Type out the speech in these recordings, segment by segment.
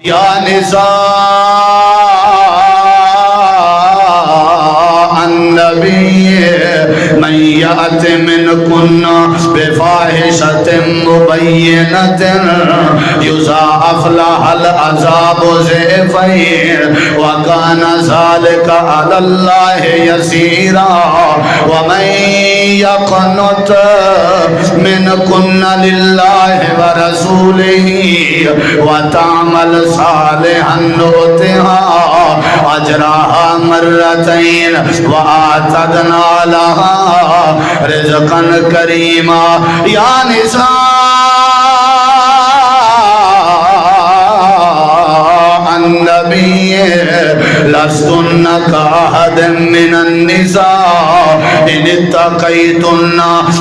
یا نساء النبی من یأت منکن بفاحشۃ مبینۃ یضاعف لها العذاب ضعفین وکان ذلک علی اللہ یسیرا ومن یقنط منکن للہ ورسولہ وتعمل صالحا نؤتها اجرها مرتين واعتدنا لها رزقا كريما يا نساء النبي لستن كأحد من النساء إن اتقيتن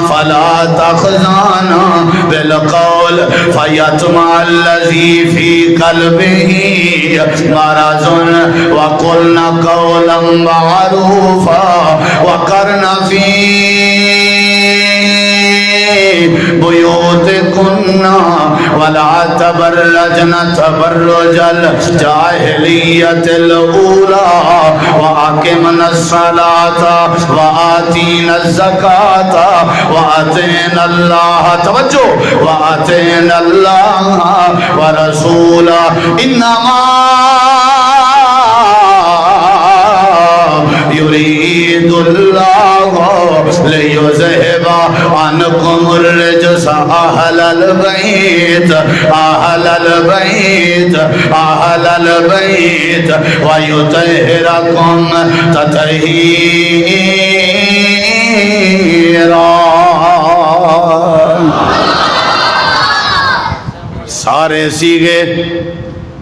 فلا تخزان بالقول فيطمع الذي في قلبه مرض وقلن قولا معروفا وقرن في بيوتكن ولا تبرجن تبرج الجاهلية الأولى وأقمنا الصلاة وآتينا الزكاة وأطعنا الله توجه وأطعنا الله ورسوله إنما يريد الله ليذهب عنكم الرجس أهل البيت أهل البيت أهل البيت ويطهركم تطهيرا.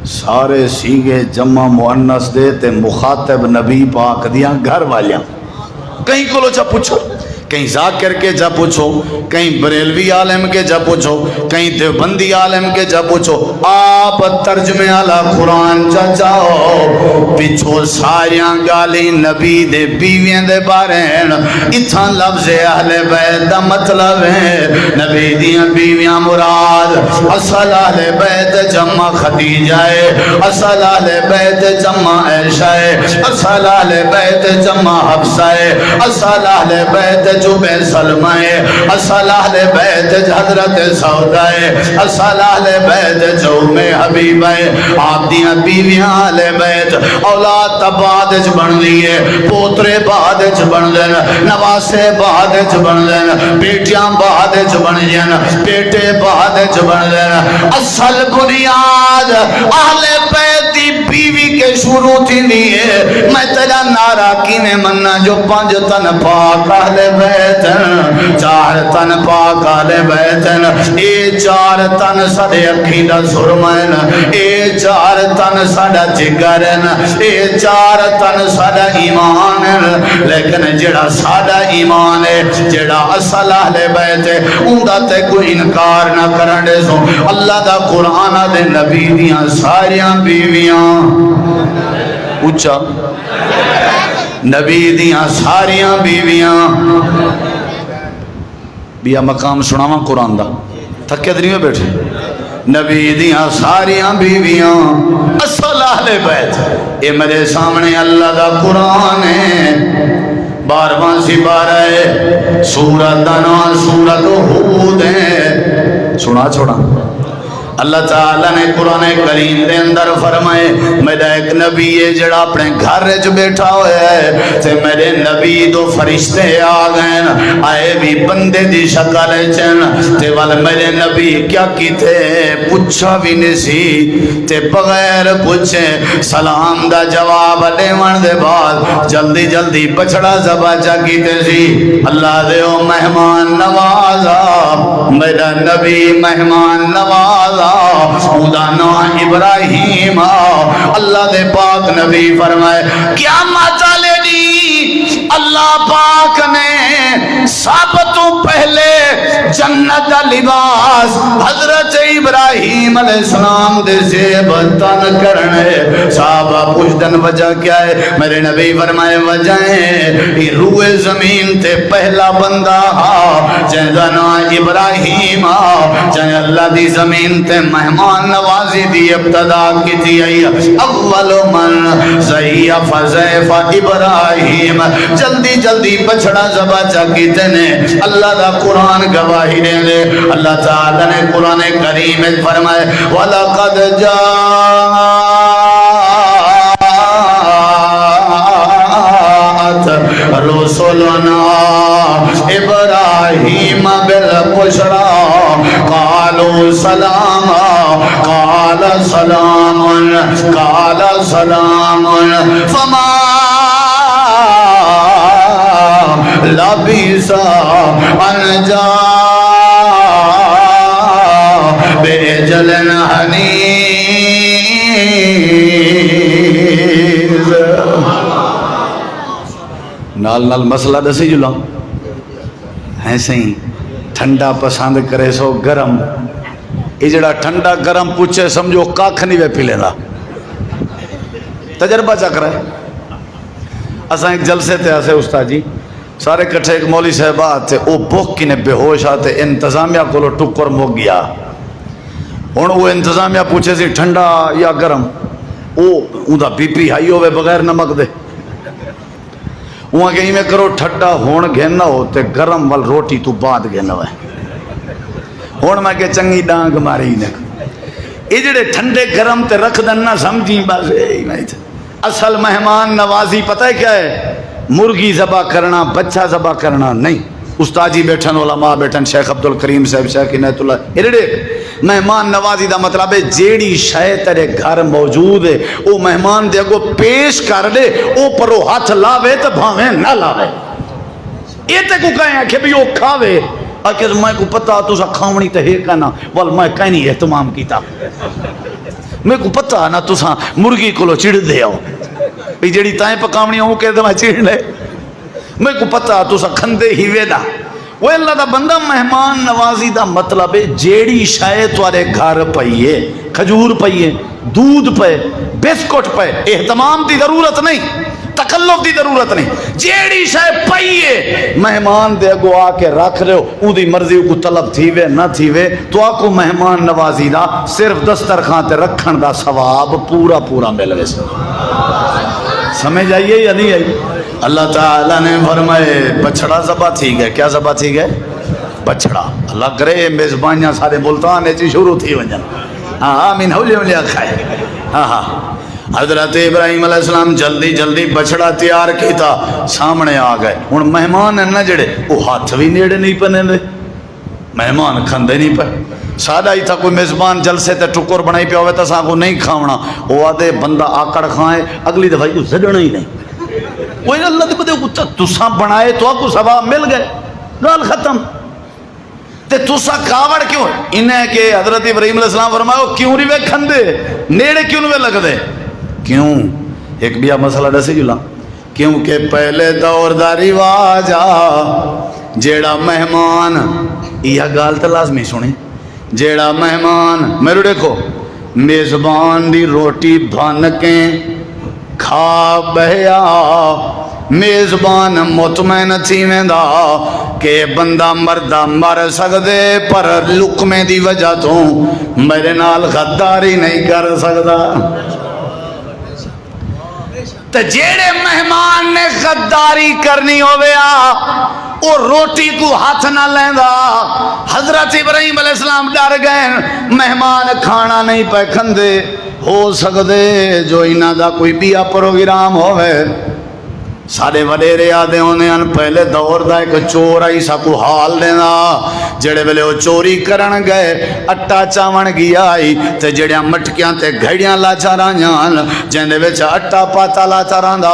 سارے سیگے جمع مؤنث دے تے مخاطب نبی پاک دیاں گھر والیاں. کہیں کو جا پوچھو، کہیں ذاکر کے جا پوچھو، کہیں بریلوی عالم کے جا پوچھو، کہیں دیوبندی عالم کے جا پوچھو، آپ ترجمے والا قرآن چا جاؤ پچھو ساریاں گالی نبی دے بیویاں دے بارے اتھاں لفظ اہل بیت دا مطلب ہے نبی دیاں بیویاں مراد اصل اہل بیت جمع خدیجہ ہے، اصل اہل بیت جمع عائشہ ہے، اصل اہل بیت جمع حفصہ ہے، اصل اہل بیت جبے سلمہ ہے، اصل اہل بیت حضرت سودہ ہے، اصل اہل بیت جوم حبیب ہے. آپ دیاں بیویاں اہل بیت اولاد بعد وچ بن لیے، پوترے بعد وچ بن لین، نواسے بعد وچ بن لین، بیٹیاں بعد وچ بن جین، بیٹے بعد وچ بن لین. اصل بنیاد اہل بیت دی بیوی کے شروع تھی نہیں ہے. میں تیرا نعرہ کینے مننا جو 5 تن پاک اہل بیت، 4 تن پاک اہل بیت، اے 4 تن ساڈے اکھی دا سرما ہے، اے 4 تن ساڈا جگر ہے، اے 4 تن ساڈا ایمان ہے. لیکن جڑا ساڈا ایمان ہے، جڑا اصل اہل بیت ہے، اوندا تے کوئی انکار نہ کرن دے سو. اللہ دا قرآن دے نبی دیاں ساریاں بیویاں اچھا نبی دیاں ساریاں بیویاں بیا مقام سناواں قرآن دا تھکے دری میں بیٹھے. نبی دیاں ساریاں بیویاں اصل اہل بیت. اے میرے سامنے اللہ دا قرآن ہے، 12واں سپارہ ہے، سورۃ دا نام سورۃ ہود ہے. سنا چھوڑا اللہ تعالیٰ نے قرآن کریم دے اندر فرمائے میرا ایک نبی ہے جڑا اپنے گھر وچ بیٹھا ہویا ہے تے میرے نبی دو فرشتے آ گئے آئے بھی بندے دی شکل چن تے وال میرے نبی کیا کیتے پوچھا بھی نہیں سی تے بغیر پوچھے سلام دا جواب دیون دے بعد جلدی جلدی بچڑا ذبح چا کیتے سی. اللہ دے او مہمان نوازا میرا نبی مہمان نوازا خدانا ابراہیم. اللہ دے پاک نبی فرمائے قیامت والے دی اللہ پاک نے سب تو پہلے جنت دا لباس حضرت ابراہیم علیہ السلام دے زیب تن کرنے صحابہ پوچھدن وجہ کیا ہے؟ میرے نبی فرمائے وجہ ہے روئے زمین تے پہلا بندہ جہاں نا ابراہیم جہاں اللہ دی زمین تے مہمان نوازی دی ابتدا کی تھی اول من زیف زیف ابراہیم جلدی جلدی بچڑا زبا چاکی تینے اللہ دا قرآن گواہی دے دے اللہ تعالیٰ نے قرآن کریم فرمائے وَلَقَدْ جَاءَتْ رُسُلُنَا إِبْرَاهِيمَ بِالْبُشْرَى قَالُوا سَلَامًا قَالَ سَلَامٌ قَالَ سَلَامٌ فَمَا لَبِثَ أَنْ جَاءَ بِعِجْلٍ حَنِيذٍ نال مسئلہ دسی جلا ہے سہی ٹھنڈا پسند کرے سو گرم یہ جڑا ٹھنڈا گرم پوچھے سمجھو کاکھ نہیں وے پی لینا تجربہ چک رہا ہے اساں ایک جلسے تے آسے استاد جی سارے کٹھے ایک مولی صاحبات تھے او بوک کنے بے ہوش آتے انتظامیہ کو لو ٹکر مو گیا ہن وہ انتظامیہ پوچھے سی ٹھنڈا یا گرم او دا بی پی ہائی ہوئے بغیر نمک دے وہاں کہیں میں کرو ٹھڈا ہون گھننا ہوتے گرم وال روٹی تو بعد گھننا ہوئے ہون میں کہ چنگی ڈانگ ماری نے یہ جڑے ٹھنڈے گرم تے رکھ دننا سمجھی بس اصل مہمان نوازی پتہ ہے کیا ہے؟ مرغی ذبح کرنا بچہ ذبح کرنا نہیں استاد جی بیٹھن علماء بیٹھن شیخ عبدالکریم صاحب شیخ عنایت اللہ ایڈے مہمان نوازی دا مطلب ہے جیڑی شے تیرے گھر موجود ہے او مہمان دے کو پیش کر دے او پرو ہاتھ لاوے تو بھاویں نہ لاوے یہ تے کو کہیں کہ بھی او کھاوے کہ میں کو پتہ تو سا کھاونی تے ہے کہنا وال میں کہیں نہیں اہتمام کیتا میں کو پتہ نہ تو سا مرغی کو لو چڑ دے آؤ بھی جیڑی تائیں پکاونی ہوں کہ میں چڑ لے میں کو پتہ تو سا کھندے ہی ویدا وہ اللہ دا بندہ مہمان نوازی دا مطلب ہے جیڑی شاید توارے گھر پئیے کھجور پئیے دودھ پئے بسکٹ پئے اہتمام دی ضرورت نہیں تکلف دی ضرورت نہیں جیڑی شاید پئیے مہمان دے گو آ کے رکھ رہے ہو او دی مرضی کو طلب تھیوے نہ تھیوے تو آکو مہمان نوازی دا صرف دسترخوان تے رکھن دا ثواب پورا پورا مل گئے سمجھ آئیے یا نہیں آئی اللہ تعالیٰ نے فرمائے بچڑا ذبح تھی گئے کیا ذبح تھی گئے بچڑا اللہ کرے میزبانیاں سارے ملتان ایچی شروع تھی ونجن آمین ہولی کھائے ہاں حضرت ابراہیم علیہ السلام جلدی جلدی بچڑا تیار کیتا سامنے آ گئے ہن مہمان ہیں نا جڑے وہ ہاتھ بھی نیڑے نہیں پنے دے مہمان کھندے نہیں پے سادہ ہی تھا کوئی میزبان جلسے تے ٹکر بنائی پیا ہوئے تا ساں کو نہیں کھاونا وہ آدھے بندہ آکڑ کھائے اگلی دفعہ کو زدنا ہی نہیں وہ اللہ دے بدے کو تساں بنائے تو آپ کو ثواب مل گئے گال ختم تے تساں کاوڑ کیوں انہیں کہ حضرت ابراہیم علیہ السلام فرماؤ کیوں نہیں وے کھندے نیڑے کیوں نہیں وے لگ دے کیوں ایک بیا مسئلہ دسی جلا کیونکہ پہلے دور دا رواج جیڑا مہمان یہ گال تے لازمی سنی جیڑا مہمان میرے دیکھو میزبان دی روٹی بھن کے کھا بہیا میزبان مطمئن تھی ویندا کہ بندہ مردہ مر سکدے پر لقمے دی وجہ تو میرے نال غداری نہیں کر سکدا تے جیڑے مہمان نے غداری کرنی ہویا وہ روٹی کو ہاتھ نہ لیندا حضرت ابراہیم علیہ السلام ڈر گئے مہمان کھانا نہیں پہ کھندے ہو سکدے جو انہاں دا کوئی بیا پروگرام ہوئے سارے وڈیرے آدھے ہونے ہیں پہلے دور دا ایک چور آئی سا کو حال دینا جڑے ویلے وہ چوری کرن گئے اٹا چاون گیا آئی تے جڑیاں مٹکیاں تے گھڑیاں لا چارانیاں جہنے وچ اٹا پاتا لا چاراندا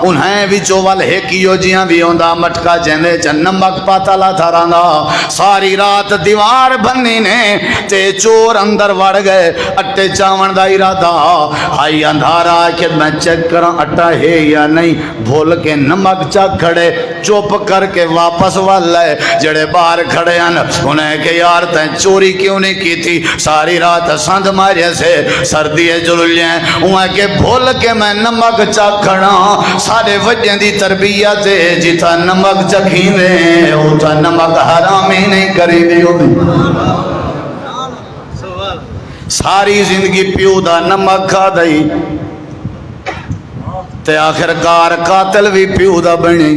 انہیں وچوں وال ہیکیو جیاں بھی ہوندا مٹکا جہنے وچ نمک پاتا لا چاراندا ساری رات دیوار بننی نے تے چور اندر وڑ گئے اٹے چاون دا ارادہ آئی اندھارا کہ میں چیک کراں اٹا ہے یا نہیں بھول بھول کے نمک چک کھڑے چپ کر کے واپس وال لائے جڑے باہر کھڑے ہیں انہیں کہ یار تیں چوری کیوں نہیں کی تھی ساری رات سند مارے سے سردی جلولیاں انہیں کہ بھول کے میں نمک چک کھڑا سارے وجہ دی تربیت جتا نمک چکھیں دے اوتا نمک حرامی نہیں کری دی ساری زندگی پیو دا نمک کھا دئی تے آخر کار قاتل بھی پیو دا بنی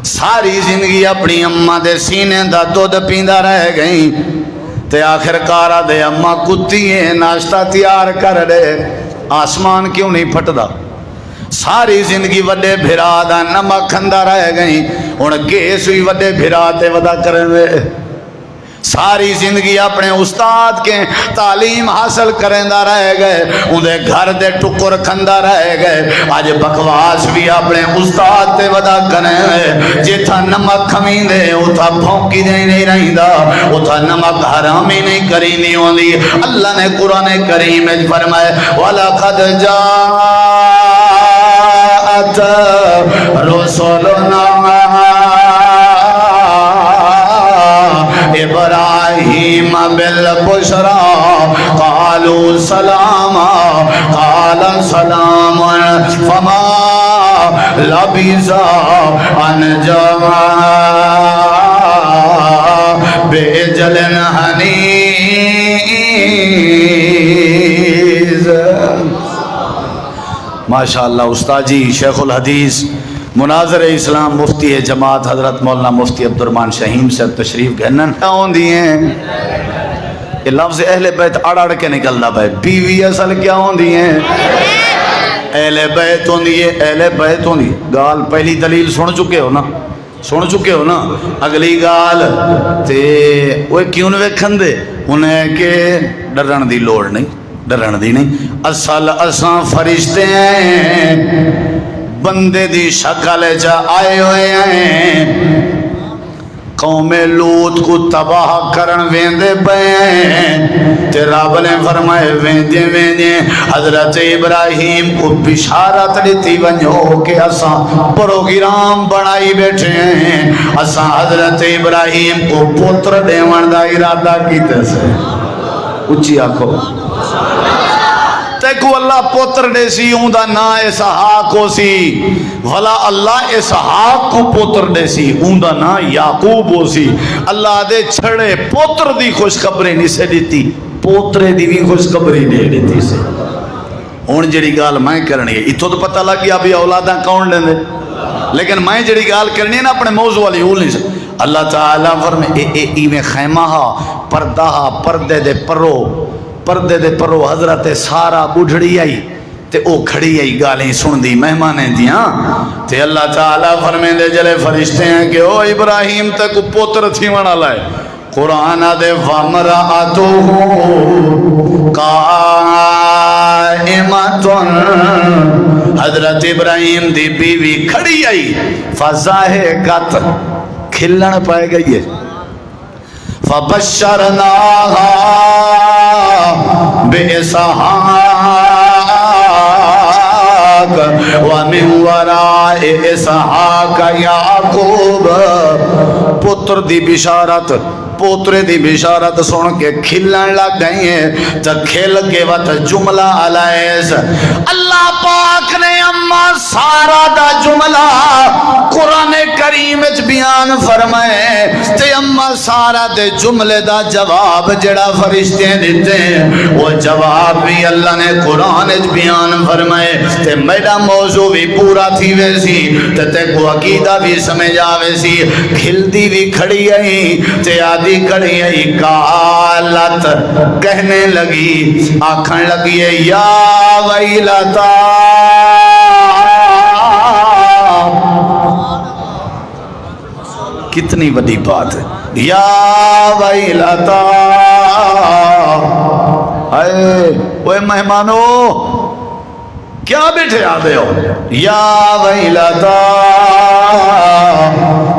ساری زندگی اپنی اماں دے سینے دا دودھ پیندا رہ گئی تے آخر کارا دے اماں کتی ناشتہ تیار کر دے آسمان کیوں نہیں پھٹدا ساری زندگی وڈے بھرا دا نمک کھندا رہ گئی ہن گیس بھی وڈے بھرا تے ودا کرن دے ساری زندگی اپنے استاد کے تعلیم حاصل کرندہ رہ گئے اندھے گھر دے ٹکر کھندہ رہ گئے آج بکواس بھی اپنے استاد تے ودا کریں جیتھا نمک کھمین دے اتھا بھونکی دے نہیں رہی دا اتھا نمک حرامی نہیں کری نہیں ہوندی اللہ نے قرآن کریم میں فرمائے وَلَقَدْ جَاءَتْ رُسُلُنَا ابراہیم بالبشرى قالوا سلاما قال سلام فما لبث ان جاء بعجل حنیذ ماشاءاللہ استاد جی شیخ الحدیث مناظر اسلام مفتی جماعت حضرت مولانا مفتی عبد الرحمن شہیم سے تشریف گھنن ہوندی ہیں یہ لفظ اہل بیت اڑ اڑ کے نکلنا بھائی بیوی اصل کیا ہوندی ہیں اہل بیت ہوندی ہے اہل بیت ہوندی گال پہلی دلیل سن چکے ہو نا اگلی گال تے وہ کیوں ویکھن دے انہیں کہ ڈرن دی لوڑ نہیں اصل اساں فرشتے ہیں بندے دی شکل جا آئے ہوئے ہیں قوم لوت کو تباہ کرن ویندے پئے تے رب نے فرمائے ویندے حضرت ابراہیم کو بشارت دیتی ونجو کہ اساں پروگرام بنائی بیٹھے ہیں اساں حضرت ابراہیم کو پتر دیون دا ارادہ کیتے سے اچھی آنکھو کو اللہ پوتر دے سی ہوں دا نا اسحاق ہو سی بھلا اللہ اسحاق کو پوتر دے سی ہوں دا نا یعقوب ہو سی اللہ دے چھڑے پوتر دی خوشخبری نہیں سے دیتی پوترے دی بھی خوشخبری دے دیتی سے ہون جڑی گال میں کرنی ہے اتھو تو پتہ لگ گیا بھی اولاداں کون دیں دے لیکن میں جڑی گال کرنی ہے نا اپنے موضوع والی اول نہیں سے اللہ تعالیٰ فرمے ایویں خیمہ پردہ پردے دے پرو حضرت سارا بڑھڑی آئی تے او کھڑی آئی گالیں سن دی مہمانیں دیاں تے اللہ تعالیٰ فرمیں دے جلے فرشتے ہیں کہ او ابراہیم تک پوتر تھی ونا لائے قرآن دے وَمْرَأَتُهُ قَائِمَةٌ حضرت ابراہیم دی بیوی کھڑی آئی فَزَاهِقَتْ کھلن پائے گئی ہے فَبَشَّرْنَاهَا بِإِسْحَاقَ وَمِنْ وَرَاءِ إِسْحَاقَ يَعْقُوبَ پتر دی بشارت پوترے دی بشارت سن کے کھلن لگ گئی ہیں تو کھل کے وقت جملہ علیس اللہ پاک نے اما سارا دا جملہ قرآن کریم اچ بیان فرمائے تے اما سارا دے جملے دا جواب جڑا فرشتے دیتے ہیں وہ جواب بھی اللہ نے قرآن اچ بیان فرمائے تے میرا موضوع بھی پورا تھی ویسی تے کو عقیدہ بھی سمجھ آوے سی کھل دی بھی کھڑی آئی تے آدھی کھڑی آئی کالت کہنے لگی آکھن لگی ہے یا ویلتا کتنی بڑی بات ہے یا ویلتا اے مہمانو کیا بیٹھے آدھے ہو یا ویلتا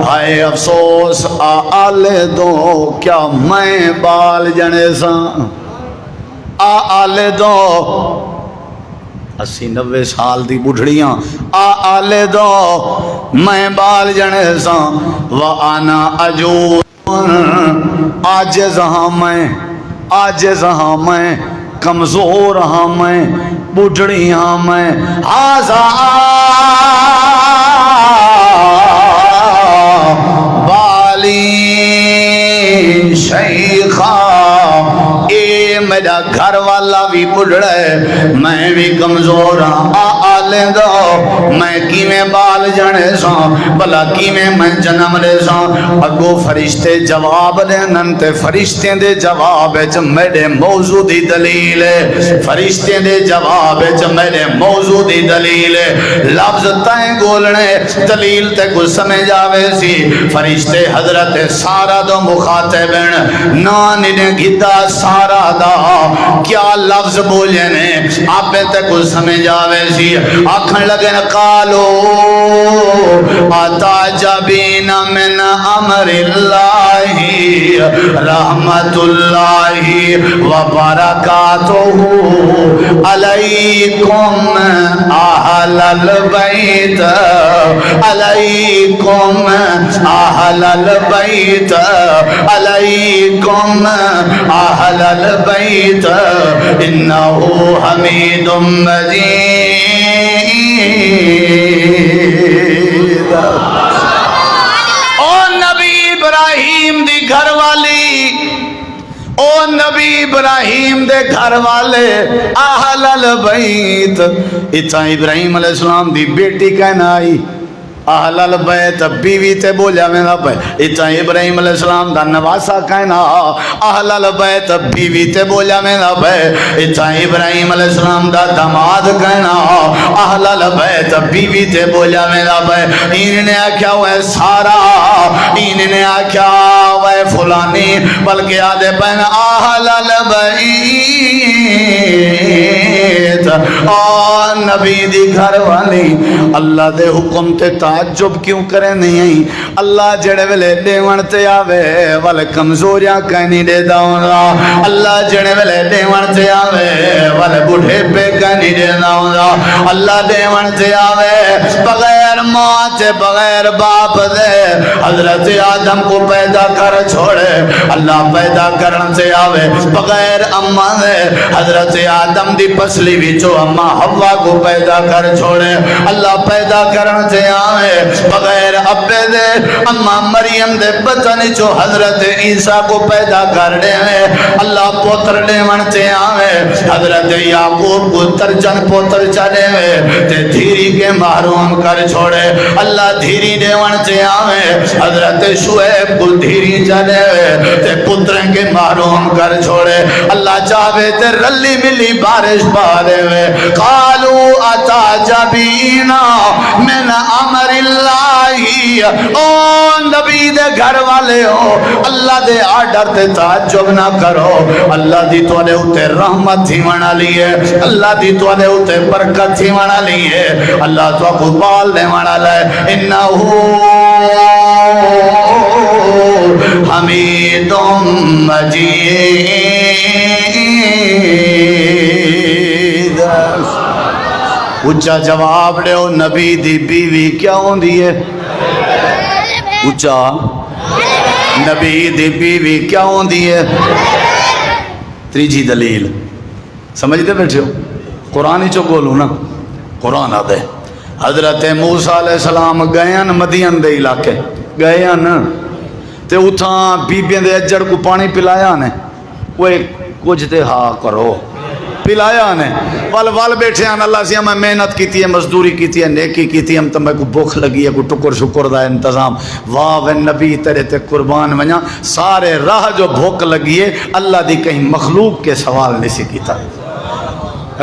ہائے افسوس آلے دو کیا میں بال جنے سا آلے دو 80-90 سال دی بڑھڑیاں آلے دو میں بال جنے سا وَأَنَا أَجُوزٌ عاجز ہاں میں کمزور ہاں میں بڑھڑی ہاں میں آزا بالی شیخا اے میرا گھر والا بھی بڑھڑا ہے میں بھی کمزور ہاں آلے دو میں کیویں بال جانے سا بلا کیویں میں جنم لے سا اگو فرشتے جواب دے ننتے فرشتے دے جواب چ میرے موضوع دی دلیل ہے فرشتے دے جواب چ میرے موضوع دی دلیل ہے لفظ تائیں گولنے دلیل تے کو سمجھ آوے سی فرشتے حضرت سارا دو مخاطب ہیں نانی نے گھدا سارا دا کیا لفظ بولے نے آپ تے کو سمجھ آوے سی آکھن لگے قالو اتعجبین من امر اللہ رحمت اللہ وبرکاتہ علیکم اہل البیت علیکم اہل البیت علیکم اہل البیت انہ حمید مجید او نبی ابراہیم دی گھر والی او نبی ابراہیم دے گھر والے اہل البیت اتھا ابراہیم علیہ السلام دی بیٹی کہنا آئی اہل البیت بیوی تے بولیا میں نہ پہ اتھا ابراہیم علیہ السلام دا نواسا کہنا اہل البیت بیوی تے بولیا میں نہ پہ اتھا ابراہیم علیہ السلام دا دماد کہنا اہل البیت بیوی تے بولیا میں نہ پہ انہیں نے آکھیا ہوئے سارا انہیں نے آکھیا ہوئے فلانی بلکہ آدھے پہنا اہل البیت اور نبی دی گھر والی اللہ دے حکم تے تعجب کیوں کرے نہیں اللہ جڑے ویلے دیوان تے آوے والے کمزوریاں کہنی دے داؤنگا اللہ جڑے ویلے دیوان تے آوے والے بڑھے پہ کہنی دے داؤنگا اللہ دیوان تے آوے بغیر ماں تے بغیر باپ دے حضرت آدم کو پیدا کر چھوڑے اللہ پیدا کرن تے آوے بغیر اماں دے حضرت آدم دی پسلی وچو اماں حوا کو پیدا کر چھوڑے اللہ پیدا کرن تے آوے بغیر ابے دے اماں مریم دے بطن چو حضرت عیسیٰ کو پیدا کر دے اللہ پوتر دے منتے آوے حضرت یعقوب کو ترجن پوتر چلے تے دھیری کے محروم کر چھوڑے اللہ دھیری دے منتے آوے حضرت شعیب کو دھیری چلے تے پتریں کے محروم کر چھوڑے اللہ چاہے تے رلی ملی بارش پارے قالو اتعجبینا من امر اللہ او نبی دے گھر والے ہو اللہ دے آرڈر تے تعجب نہ کرو اللہ دی تو نے اتے رحمت تھی منا لیے اللہ دی تو نے اتے برکت تھی منا لیے اللہ تو کو بال دے منا لے انہو حمید مجید اچھا جواب دے او نبی دی بیوی کیا ہوں دیئے اچھا نبی دی بیوی کیا ہوں دیئے تریجی دلیل سمجھتے بیٹھے ہو قرآن ہی چو بولوں نا قرآن آدھے حضرت موسیٰ علیہ السلام گئیان مدین دے علاقے گئیان تے اتھاں بیبیاں دے اجڑ کو پانی پلایا نے وہ کچھ تے ہاں کرو پلایا نے وال بیٹھے ہیں اللہ سے ہمیں محنت کیتی ہے مزدوری کیتی ہے نیکی کیتی ہے ہم تمہیں کو بھوک لگی ہے کوئی ٹکر شکر دا انتظام واہ وے نبی تیرے تے قربان ونیا سارے راہ جو بھوک لگی ہے اللہ دی کہیں مخلوق کے سوال نہیں سی کیتا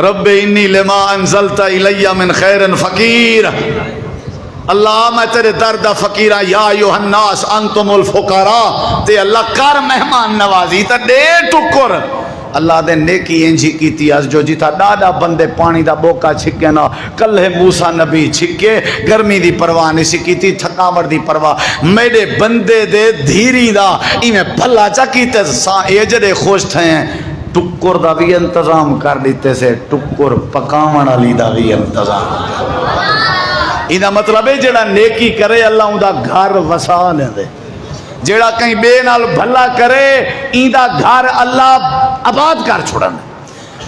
رب انی لما انزلت الی من خیر فقیر اللہ میں تیرے دردہ فقیرہ یا ایوہ الناس انتم الفقراء تے اللہ کر مہمان نوازی تا دے ٹکر اللہ دے نیکی انجھی کیتی آج جو جیتا ڈاڈا بندے پانی دا بوکا چھکے نا کلہ موسیٰ نبی چھکے گرمی دی پرواہ نہیں سی کیتی تھکاور دی پرواہ میرے بندے دے دھیری دا ایمیں بھلا چا کیتے ساں ایجڑے خوش تھے ہیں ٹکر دا بھی انتظام کر دیتے سے ٹکر پکاون والی دا بھی انتظام یہ مطلب ہے جڑا نیکی کرے اللہ ان دا گھر وسا لے دے جڑا کہیں بے نال بھلا کرے این دا گھر اللہ آباد کر چھوڑن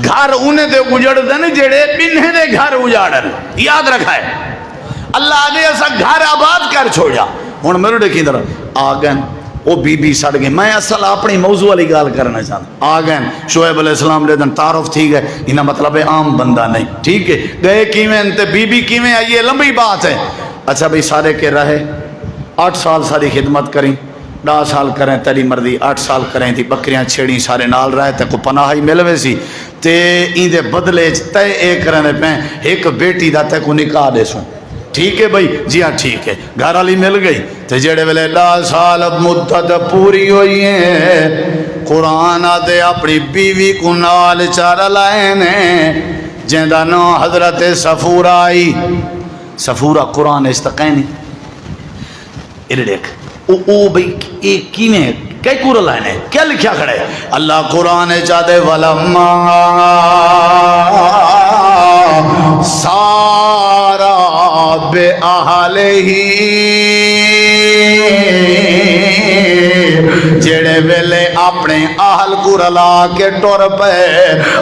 گھر انہیں دے اجڑ دن جڑے بنہیں دے گھر اجاڑن یاد رکھا ہے اللہ آگے ایسا گھر آباد کر چھوڑا ہوں میرے دیکھی در آ گئے وہ بی بی سڑ گئے میں اصل اپنی موضوع والی گال کرنا چاہتا آ گئے شعیب علیہ السلام دے دن تعارف تھی گئے انہا مطلب ہے عام بندہ نہیں ٹھیک ہے گئے کیویں انتے بی بی کیویں آئیے لمبی بات ہے اچھا بھئی سارے کے رہے 8 سال ساری خدمت کریں 10 سال کریں تیری مرضی 8 سال کریں تھی بکریاں چھیڑیں سارے نال رہے تے کو پناہی ملوے سی تے این دے بدلے تے ایک کرنے پہ ایک بیٹی دا تے کو نکاح دے سوں ٹھیک ہے بھائی جی ہاں ٹھیک ہے گھر والی مل گئی تے جڑے ویلے 10 سال مدت پوری ہوئی ہے قرآن دے اپنی بیوی کو نال چار لائے نے جندہ نو حضرت صفورہ آئی صفورہ قرآن استقینی ادھر دیکھ او بھئی ایک کیویں کئی کور لائے نے کیا لکھیا کھڑے اللہ قرآن چاہتے ولما سارا بے اہلہی جڑے ویلے اپنے اہل کو رلا کے ٹر پے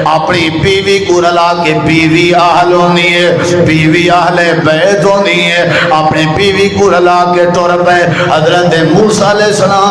اپنی بیوی کو رلا کے بیوی اہل ہونی ہے بیوی اہل بیت ہونی ہے اپنے بیوی کو رلا کے ٹر پے حضرت موسیٰ علیہ السلام